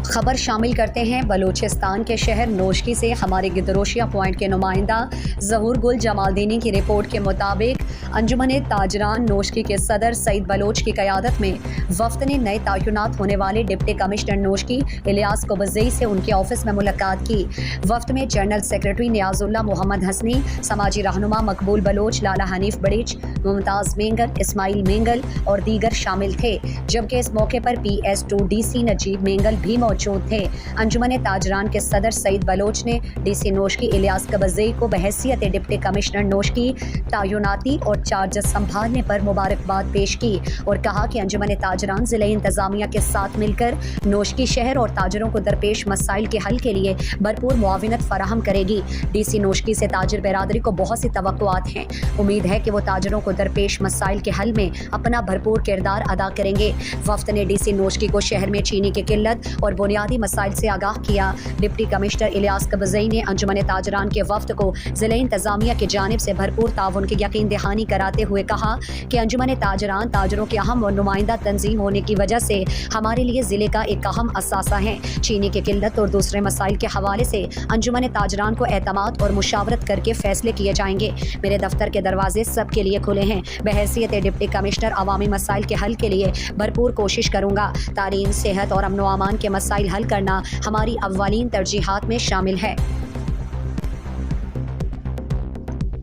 خبر شامل کرتے ہیں بلوچستان کے شہر نوشکی سے ہمارے گدروشیا پوائنٹ کے نمائندہ ظہور گل جمالدینی کی رپورٹ کے مطابق انجمن تاجران نوشکی کے صدر سعید بلوچ کی قیادت میں وفد نے نئے تعینات ہونے والے ڈپٹی کمشنر نوشکی الیاس قبزئی سے ان کے آفس میں ملاقات کی۔ وفد میں جنرل سیکرٹری نیاز اللہ محمد حسنی، سماجی رہنما مقبول بلوچ، لالا حنیف بڑیچ، ممتاز مینگل، اسماعیل مینگل اور دیگر شامل تھے، جبکہ اس موقع پر PS2 DC نجیب مینگل بھی موجود تھے۔ انجمن تاجران کے صدر سعید بلوچ نے DC نوشکی الیاس قبزئی کو بحیثیت ڈپٹی کمشنر نوشکی تعیناتی اور چارجز سنبھالنے پر مبارکباد پیش کی اور کہا کہ انجمن تاجران ضلع انتظامیہ کے ساتھ مل کر نوشکی شہر اور تاجروں کو درپیش مسائل کے حل کے لیے بھرپور معاونت فراہم کرے گی۔ DC نوشکی سے تاجر برادری کو بہت سی توقعات ہیں۔ امید ہے کہ وہ تاجروں کو درپیش مسائل کے حل میں اپنا بھرپور کردار ادا کریں گے۔ وفد نے DC نوشکی کو شہر میں چینی کی قلت اور بنیادی مسائل سے آگاہ کیا۔ ڈپٹی کمشنر الیاس قبزئی نے انجمن تاجران کے وفد کو ضلع انتظامیہ کی جانب سے بھرپور تعاون کی یقین دہانی کراتے ہوئے کہا کہ انجمن تاجران تاجروں کے اہم اور نمائندہ تنظیم ہونے کی وجہ سے ہمارے لیے ضلع کا ایک اہم اثاثہ ہے۔ چینی کی قلت اور دوسرے مسائل کے حوالے سے انجمن تاجران کو اعتماد اور مشاورت کر کے فیصلے کیے جائیں گے۔ میرے دفتر کے دروازے سب کے لیے کھلے ہیں۔ بحیثیت ڈپٹی کمشنر عوامی مسائل کے حل کے لیے بھرپور کوشش کروں گا۔ تعلیم، صحت اور امن و امان کے مسائل حل کرنا ہماری اولین ترجیحات میں شامل ہے۔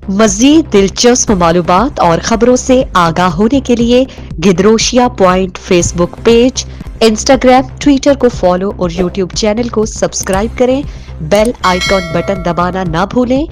مزید دلچسپ معلومات اور خبروں سے آگاہ ہونے کے لیے Gedrosia point Facebook page, Instagram, Twitter کو فالو اور یوٹیوب چینل کو سبسکرائب کریں۔ بیل آئیکن بٹن دبانا نہ بھولیں